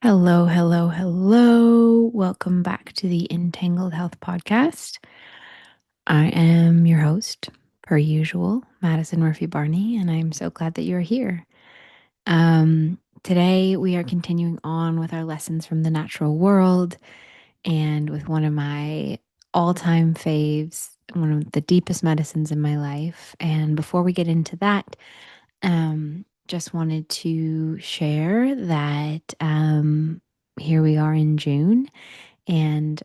Hello, hello, hello. Welcome back to the Entangled Health Podcast. I am your host, per usual, Madison Murphy Barney, and I'm so glad that you're here. Today, we are continuing on with our lessons from the natural world and with one of my all time faves, one of the deepest medicines in my life. And before we get into that, just wanted to share that here we are in June, and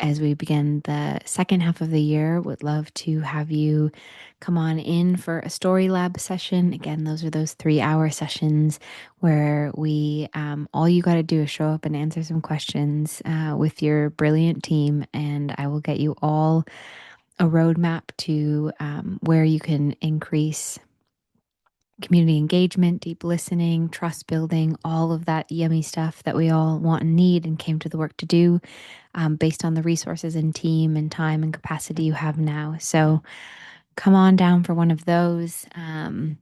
as we begin the second half of the year, would love to have you come on in for a StoryLab session. Again, those are those 3 hour sessions where we all you got to do is show up and answer some questions with your brilliant team, and I will get you all a roadmap to where you can increase community engagement, deep listening, trust building, all of that yummy stuff that we all want and need and came to the work to do based on the resources and team and time and capacity you have now. So come on down for one of those. They're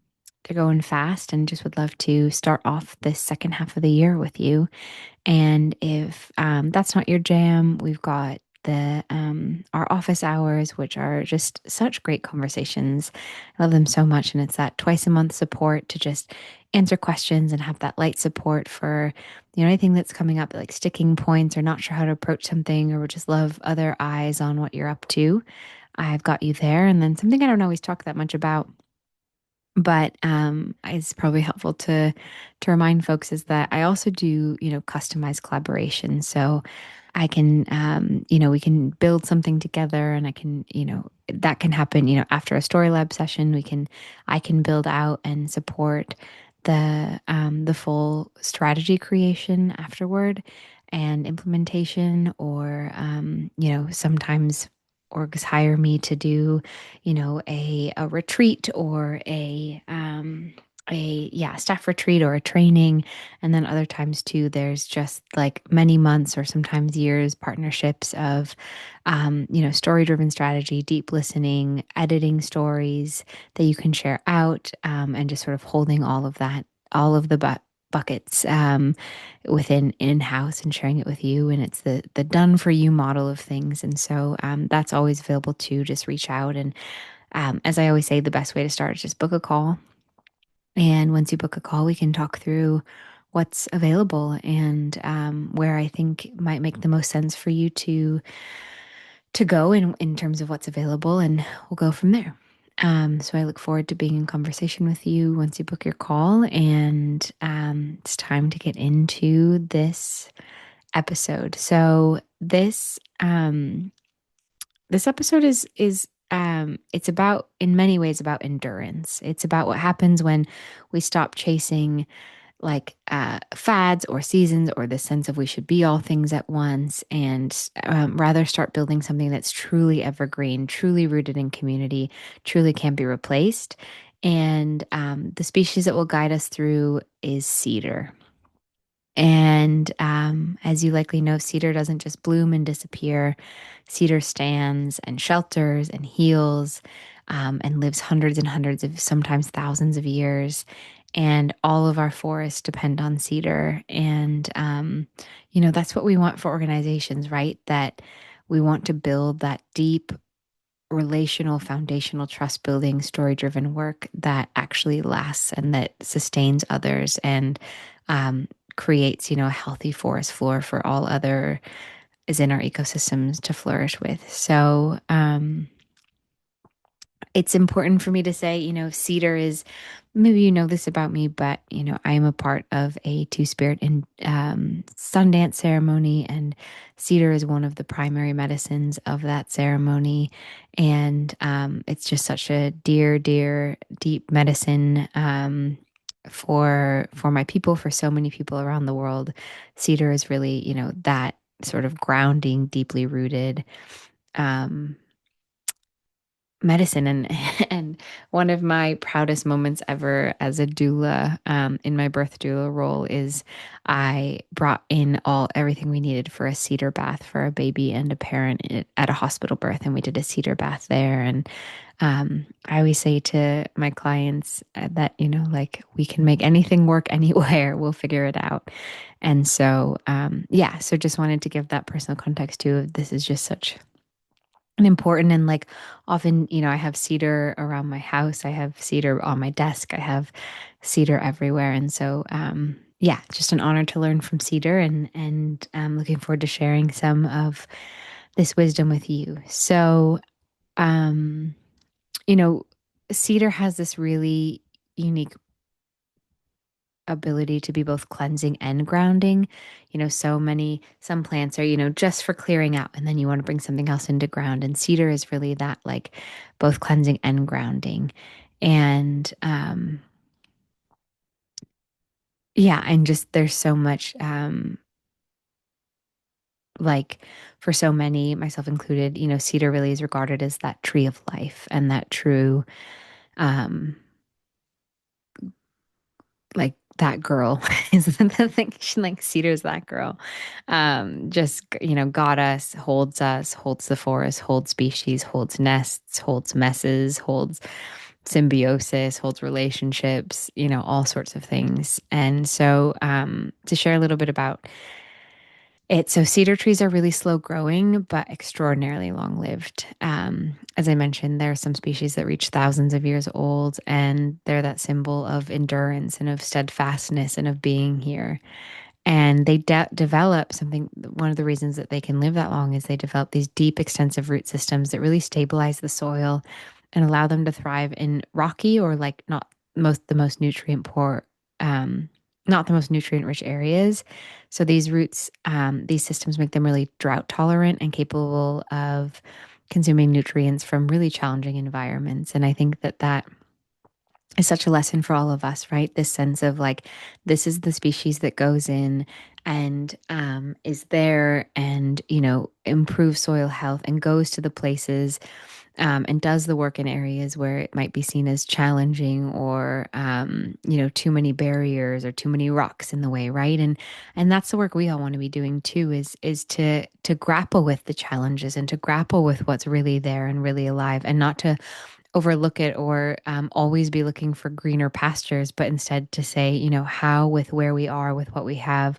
going fast and just would love to start off this second half of the year with you. And if that's not your jam, we've got the our office hours, which are just such great conversations. I love them so much, and it's that twice a month support to just answer questions and have that light support for anything that's coming up, like sticking points or not sure how to approach something, or would just love other eyes on what you're up to. I've got you there, and then something I don't always talk that much about but it's probably helpful to remind folks is that I also do customized collaboration. So I can we can build something together, and I can that can happen after a story lab session. I can build out and support the full strategy creation afterward and implementation, or sometimes orgs hire me to do a retreat or a staff retreat or a training. And then other times too, there's just like many months or sometimes years partnerships of story driven strategy, deep listening, editing stories that you can share out, and just sort of holding all of that, all of the buckets within in-house and sharing it with you, and it's the done for you model of things. And so that's always available too. Just reach out, and as I always say, the best way to start is just book a call. And once you book a call, we can talk through what's available and where I think might make the most sense for you to go in terms of what's available, and we'll go from there. So I look forward to being in conversation with you once you book your call, and it's time to get into this episode. So this episode is it's about, in many ways, about endurance. It's about what happens when we stop chasing like fads or seasons or the sense of we should be all things at once, and rather start building something that's truly evergreen, truly rooted in community, truly can't be replaced. And the species that will guide us through is cedar. And as you likely know, cedar doesn't just bloom and disappear. Cedar stands and shelters and heals, and lives hundreds and hundreds of, sometimes thousands of years. And all of our forests depend on cedar. And, that's what we want for organizations, right? That we want to build that deep relational, foundational, trust building, story driven work that actually lasts and that sustains others and creates, a healthy forest floor for all other is in our ecosystems to flourish with. So, it's important for me to say, Cedar is, maybe you know this about me, but, I am a part of a Two Spirit and Sundance ceremony, and Cedar is one of the primary medicines of that ceremony. And it's just such a dear, dear, deep medicine for my people, for so many people around the world. Cedar is really, that sort of grounding, deeply rooted. Um, Medicine, and and one of my proudest moments ever as a doula, in my birth doula role, is I brought in everything we needed for a cedar bath for a baby and a parent at a hospital birth, and we did a cedar bath there. And I always say to my clients that, like we can make anything work anywhere, we'll figure it out. And so, yeah, so just wanted to give that personal context too. This is just such an important and like often, I have cedar around my house, I have cedar on my desk, I have cedar everywhere. And so, yeah, just an honor to learn from Cedar and looking forward to sharing some of this wisdom with you. So, um, you know, cedar has this really unique ability to be both cleansing and grounding. Some plants are, just for clearing out, and then you want to bring something else into ground. And cedar is really that, like both cleansing and grounding. And yeah, and just there's so much like for so many, myself included, cedar really is regarded as that tree of life and that true um like that girl is the thing. Like Cedar's that girl. Just, got us, holds the forest, holds species, holds nests, holds messes, holds symbiosis, holds relationships, all sorts of things. And so, to share a little bit about it, so cedar trees are really slow growing, but extraordinarily long lived. As I mentioned, there are some species that reach thousands of years old, and they're that symbol of endurance and of steadfastness and of being here. And they develop something. One of the reasons that they can live that long is they develop these deep, extensive root systems that really stabilize the soil and allow them to thrive in rocky or like not most the most nutrient poor, um, not the most nutrient rich areas. So these systems make them really drought tolerant and capable of consuming nutrients from really challenging environments. And I think that is such a lesson for all of us, right? This sense of like, this is the species that goes in and is there and, improves soil health and goes to the places and does the work in areas where it might be seen as challenging or, too many barriers or too many rocks in the way, right? And that's the work we all want to be doing too, is to grapple with the challenges and to grapple with what's really there and really alive, and not to overlook it or always be looking for greener pastures, but instead to say, how with where we are, with what we have,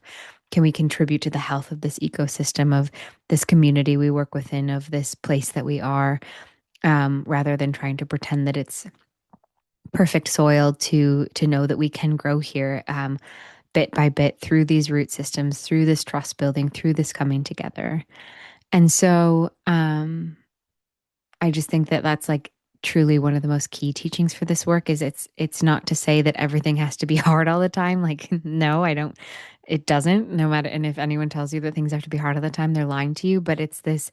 can we contribute to the health of this ecosystem, of this community we work within, of this place that we are, rather than trying to pretend that it's perfect soil to know that we can grow here bit by bit through these root systems, through this trust building, through this coming together. And so, I just think that that's like truly one of the most key teachings for this work is it's not to say that everything has to be hard all the time. Like, no, I don't, it doesn't, no matter. And if anyone tells you that things have to be hard all the time, they're lying to you. But it's this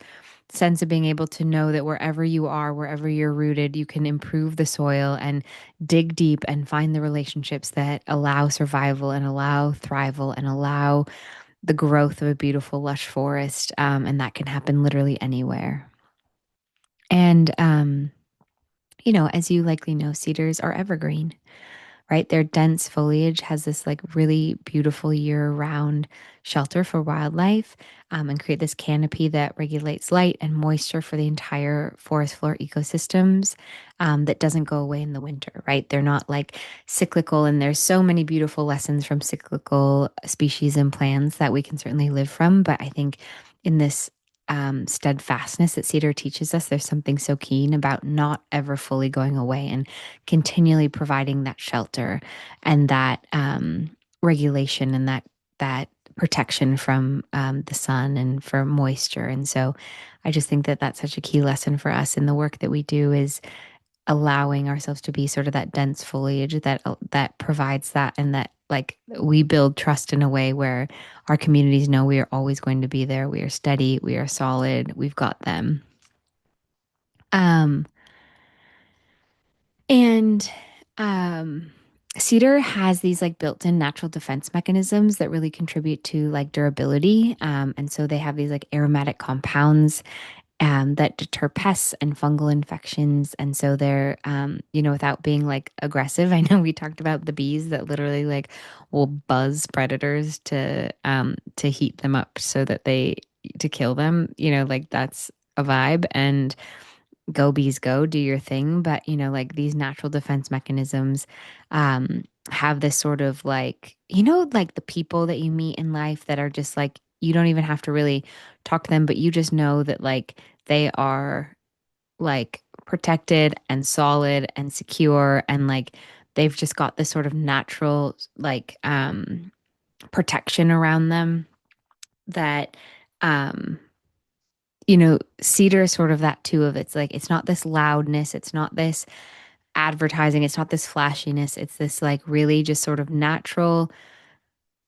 sense of being able to know that wherever you are, wherever you're rooted, you can improve the soil and dig deep and find the relationships that allow survival and allow thrival and allow the growth of a beautiful, lush forest. And that can happen literally anywhere. And, as you likely know, cedars are evergreen, right? Their dense foliage has this like really beautiful year-round shelter for wildlife, and create this canopy that regulates light and moisture for the entire forest floor ecosystems, that doesn't go away in the winter, right? They're not like cyclical, and there's so many beautiful lessons from cyclical species and plants that we can certainly live from. But I think in this steadfastness that cedar teaches us, there's something so keen about not ever fully going away and continually providing that shelter and that regulation and that protection from the sun and for moisture. And so I just think that that's such a key lesson for us in the work that we do, is allowing ourselves to be sort of that dense foliage that provides that, and that like we build trust in a way where our communities know we are always going to be there. We are steady, we are solid, we've got them. Um, And um, cedar has these like built-in natural defense mechanisms that really contribute to like durability. And so they have these like aromatic compounds that deter pests and fungal infections. And so they're, without being like aggressive. I know we talked about the bees that literally like will buzz predators to heat them up so that to kill them. Like that's a vibe. And go bees go, do your thing. But, like these natural defense mechanisms have this sort of like, like the people that you meet in life that are just like, you don't even have to really talk to them, but you just know that like they are like protected and solid and secure and like they've just got this sort of natural like protection around them that um cedar is sort of that too of it's like it's not this loudness, it's not this advertising, it's not this flashiness, it's this like really just sort of natural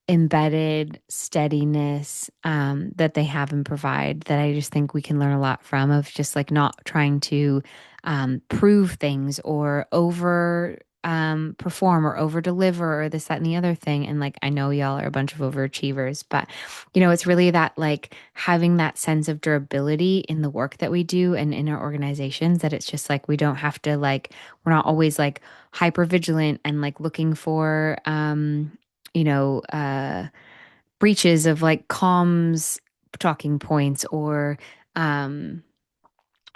embedded steadiness that they have and provide that I just think we can learn a lot from of just like not trying to prove things or over perform or over deliver or this, that, and the other thing. And like, I know y'all are a bunch of overachievers, but it's really that like having that sense of durability in the work that we do and in our organizations that it's just like we don't have to like, we're not always like hyper vigilant and like looking for you know, breaches of like comms talking points um,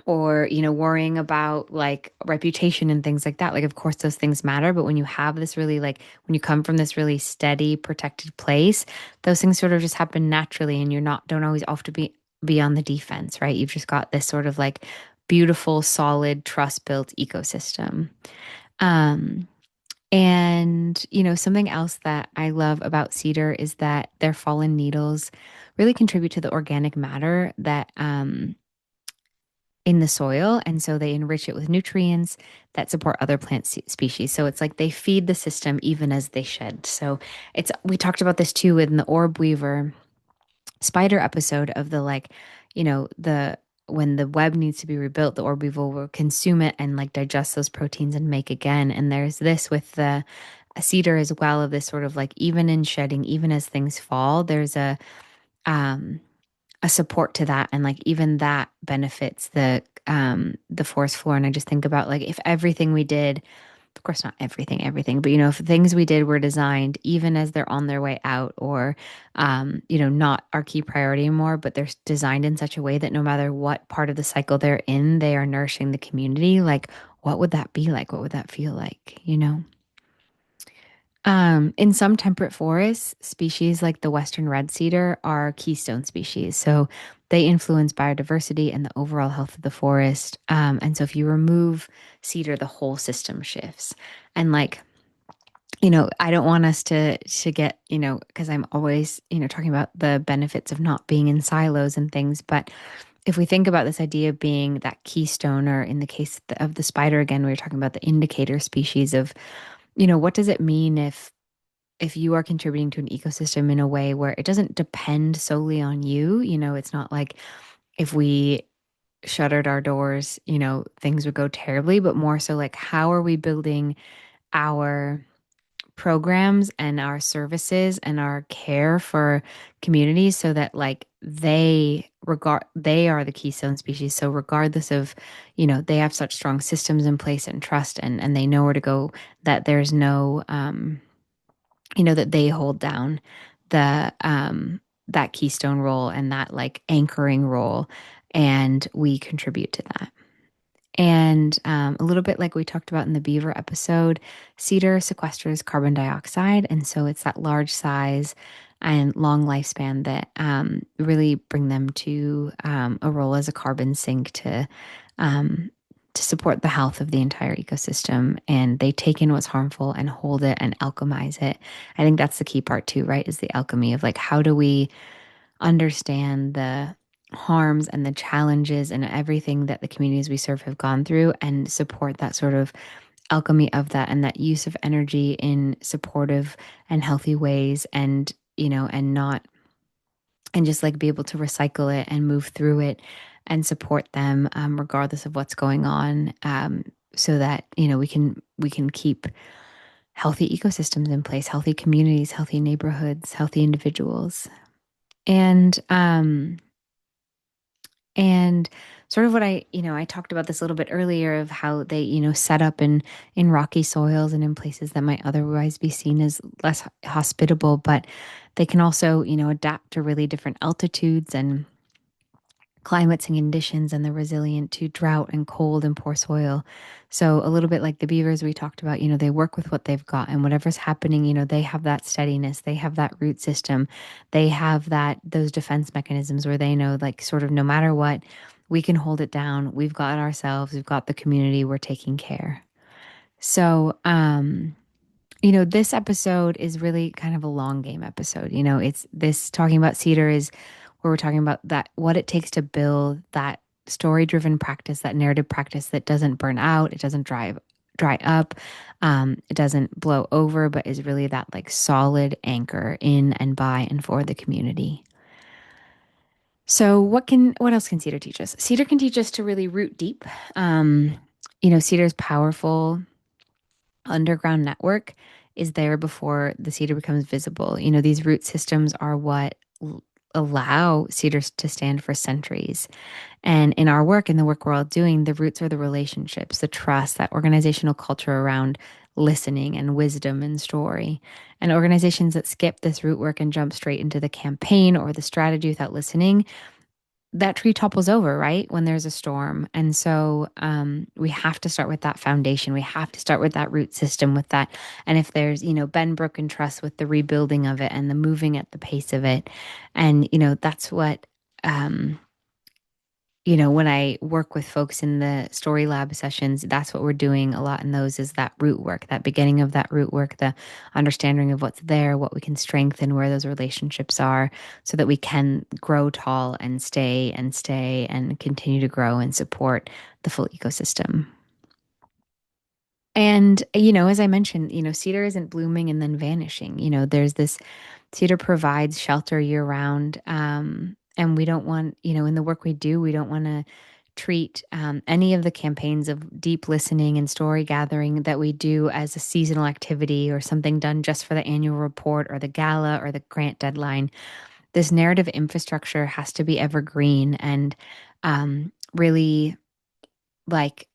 worrying about like reputation and things like that. Like, of course, those things matter, but when you have this really like, when you come from this really steady, protected place, those things sort of just happen naturally and don't always have to be on the defense, right? You've just got this sort of like beautiful, solid, trust built ecosystem. Um, and, something else that I love about cedar is that their fallen needles really contribute to the organic matter that in the soil. And so they enrich it with nutrients that support other plant species. So it's like they feed the system even as they shed. So we talked about this too in the orb weaver spider episode of the like, the when the web needs to be rebuilt, the orb weevil will consume it and like digest those proteins and make again. And there's this with the a cedar as well of this sort of like even in shedding, even as things fall, there's um a support to that and like even that benefits the forest floor. And I just think about like if everything we did, of course not everything, but if things we did were designed even as they're on their way out or not our key priority anymore, but they're designed in such a way that no matter what part of the cycle they're in, they are nourishing the community, like what would that be like? What would that feel like? In some temperate forests, species like the western red cedar are keystone species. So they influence biodiversity and the overall health of the forest. And so if you remove cedar, the whole system shifts. And like, I don't want us to get, because I'm always, talking about the benefits of not being in silos and things. But if we think about this idea of being that keystone, or in the case of the spider, again, we were talking about the indicator species of, what does it mean if you are contributing to an ecosystem in a way where it doesn't depend solely on you? It's not like if we shuttered our doors, things would go terribly, but more so like how are we building our programs and our services and our care for communities so that like they are the keystone species. So regardless of, they have such strong systems in place and trust and they know where to go, that there's no that they hold down that keystone role and that like anchoring role, and we contribute to that. And a little bit like we talked about in the beaver episode, cedar sequesters carbon dioxide, and so it's that large size and long lifespan that really bring them to a role as a carbon sink um, to support the health of the entire ecosystem. And they take in what's harmful and hold it and alchemize it. I think that's the key part too, right? Is the alchemy of like how do we understand the harms and the challenges and everything that the communities we serve have gone through and support that sort of alchemy of that and that use of energy in supportive and healthy ways, and and not and just like be able to recycle it and move through it and support them regardless of what's going on, so that we can keep healthy ecosystems in place, healthy communities, healthy neighborhoods, healthy individuals. And sort of what I talked about this a little bit earlier of how they, set up in rocky soils and in places that might otherwise be seen as less hospitable, but they can also, adapt to really different altitudes and climates and conditions and they're resilient to drought and cold and poor soil. So, a little bit like the beavers we talked about, they work with what they've got and whatever's happening, they have that steadiness, they have that root system, they have those defense mechanisms where they know, like, sort of no matter what, we can hold it down. We've got ourselves, we've got the community, we're taking care. So, this episode is really kind of a long game episode. It's this talking about Cedar is where we're talking about that what it takes to build that story driven practice, that narrative practice that doesn't burn out, it doesn't dry up, it doesn't blow over, but is really that like solid anchor in and by and for the community. So what else can Cedar teach us? Cedar can teach us to really root deep. Um, Cedar's powerful underground network is there before the cedar becomes visible. These root systems are what allow cedars to stand for centuries. And in our work, in the work we're all doing, the roots are the relationships, the trust, that organizational culture around listening and wisdom and story. And organizations that skip this root work and jump straight into the campaign or the strategy without listening, that tree topples over, right? When there's a storm. And so we have to start with that foundation. We have to start with that root system, with that. And if there's, been broken trust with the rebuilding of it and the moving at the pace of it. And, that's what, um, when I work with folks in the StoryLab sessions, that's what we're doing a lot in those is that root work, that beginning of that root work, the understanding of what's there, what we can strengthen, where those relationships are, so that we can grow tall and stay and continue to grow and support the full ecosystem. And, as I mentioned, cedar isn't blooming and then vanishing. There's this cedar provides shelter year round. And we don't want, in the work we do, we don't want to treat any of the campaigns of deep listening and story gathering that we do as a seasonal activity or something done just for the annual report or the gala or the grant deadline. This narrative infrastructure has to be evergreen and really like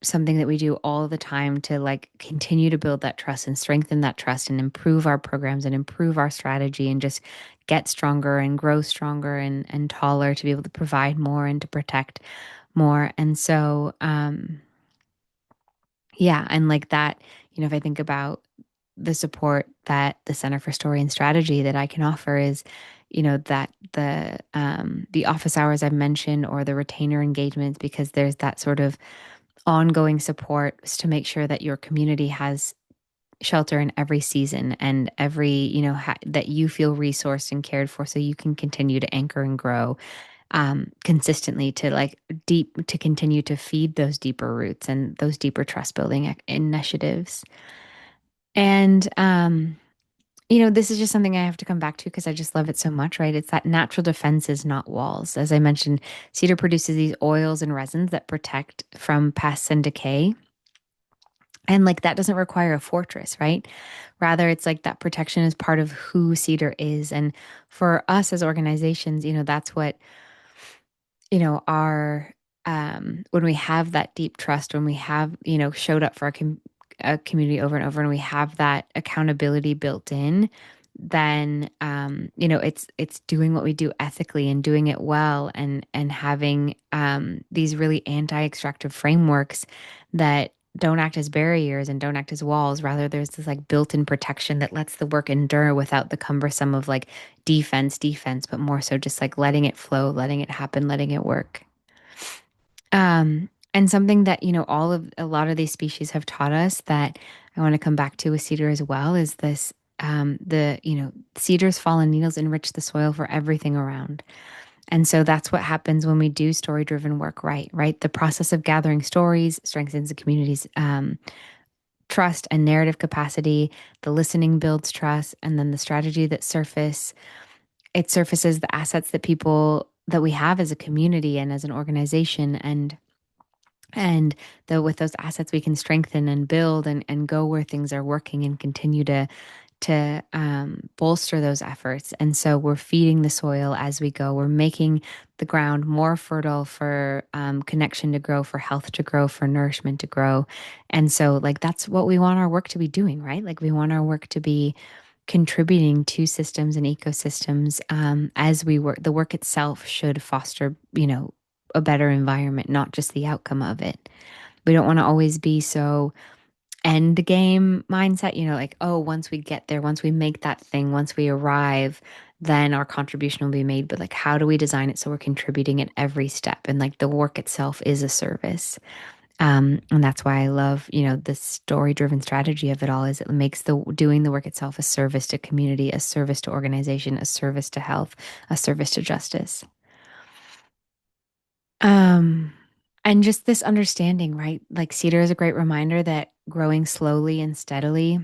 something that we do all the time to like continue to build that trust and strengthen that trust and improve our programs and improve our strategy and just get stronger and grow stronger and taller to be able to provide more and to protect more. And so, yeah, and like that, if I think about the support that the Center for Story and Strategy that I can offer is, that the office hours I've mentioned or the retainer engagements, because there's that sort of ongoing support to make sure that your community has shelter in every season and every, that you feel resourced and cared for so you can continue to anchor and grow consistently to like deep to continue to feed those deeper roots and those deeper trust building initiatives. And this is just something I have to come back to because I just love it so much, right? It's that natural defenses, not walls. As I mentioned, cedar produces these oils and resins that protect from pests and decay. And like that doesn't require a fortress, right? Rather, it's like that protection is part of who Cedar is. And for us as organizations, that's what our when we have that deep trust, when we have showed up for a community over and over, and we have that accountability built in, then it's doing what we do ethically and doing it well, and having these really anti-extractive frameworks that don't act as barriers and don't act as walls. Rather, there's this like built-in protection that lets the work endure without the cumbersome of like defense, but more so just like letting it flow, letting it happen, letting it work. And something that, a lot of these species have taught us that I want to come back to with cedar as well is this, cedar's fallen needles enrich the soil for everything around. And so that's what happens when we do story driven work, right? The process of gathering stories strengthens the community's trust and narrative capacity. The listening builds trust. And then the strategy it surfaces the assets that we have as a community and as an organization. And with those assets, we can strengthen and build and go where things are working and continue to bolster those efforts. And so we're feeding the soil as we go. We're making the ground more fertile for connection to grow, for health to grow, for nourishment to grow. And so, like, that's what we want our work to be doing, right? Like, we want our work to be contributing to systems and ecosystems as we work. The work itself should foster, a better environment, not just the outcome of it. We don't want to always be so end game mindset, like, oh, once we get there, once we make that thing, once we arrive, then our contribution will be made. But like, how do we design it so we're contributing at every step? And like the work itself is a service. And that's why I love, the story driven strategy of it all is it makes the doing the work itself a service to community, a service to organization, a service to health, a service to justice. Um, and just this understanding, right? Like cedar is a great reminder that growing slowly and steadily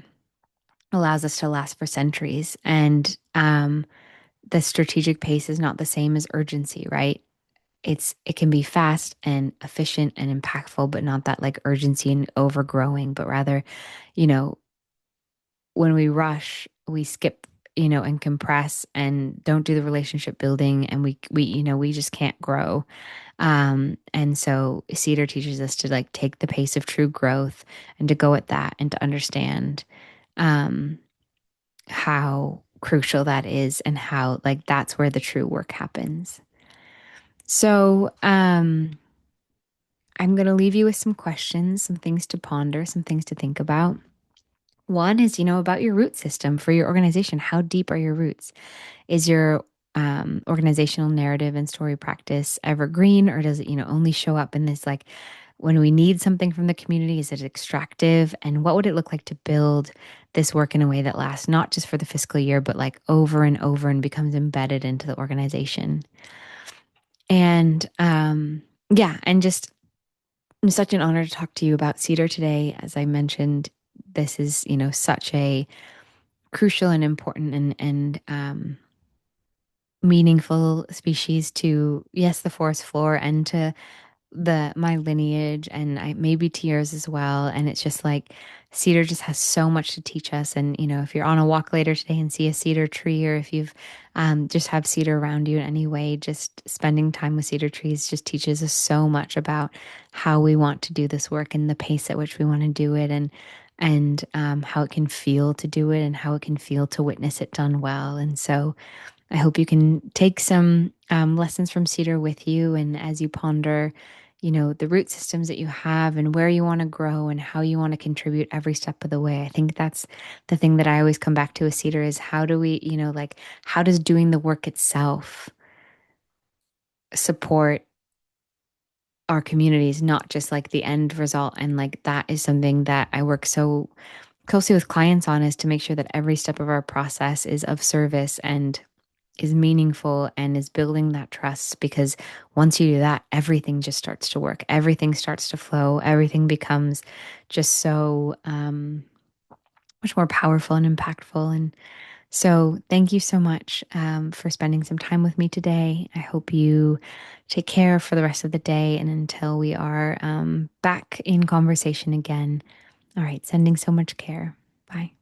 allows us to last for centuries. And the strategic pace is not the same as urgency, right? It can be fast and efficient and impactful, but not that like urgency and overgrowing, but rather, you know, when we rush, we skip, and compress and don't do the relationship building and we just can't grow. And so Cedar teaches us to like take the pace of true growth and to go at that and to understand um how crucial that is and how like that's where the true work happens. So, I'm going to leave you with some questions, some things to ponder, some things to think about. One is, about your root system for your organization. How deep are your roots? Is your organizational narrative and story practice evergreen, or does it, only show up in this like when we need something from the community? Is it extractive? And what would it look like to build this work in a way that lasts not just for the fiscal year, but like over and over and becomes embedded into the organization? And yeah, and just it's such an honor to talk to you about cedar today. As I mentioned, this is, such a crucial and important and meaningful species to, yes, the forest floor and to the my lineage and maybe to yours as well. And it's just like cedar just has so much to teach us. And if you're on a walk later today and see a cedar tree, or if you've just have cedar around you in any way, just spending time with cedar trees just teaches us so much about how we want to do this work and the pace at which we want to do it, and how it can feel to do it and how it can feel to witness it done well. And so I hope you can take some lessons from Cedar with you. And as you ponder, the root systems that you have and where you want to grow and how you want to contribute every step of the way. I think that's the thing that I always come back to with Cedar is how do we, like, how does doing the work itself support our communities, not just like the end result? And like that is something that I work so closely with clients on, is to make sure that every step of our process is of service and is meaningful and is building that trust. Because once you do that, everything just starts to work. Everything starts to flow. Everything becomes just so much more powerful and impactful. And so, thank you so much for spending some time with me today. I hope you take care for the rest of the day and until we are back in conversation again. All right, sending so much care. Bye.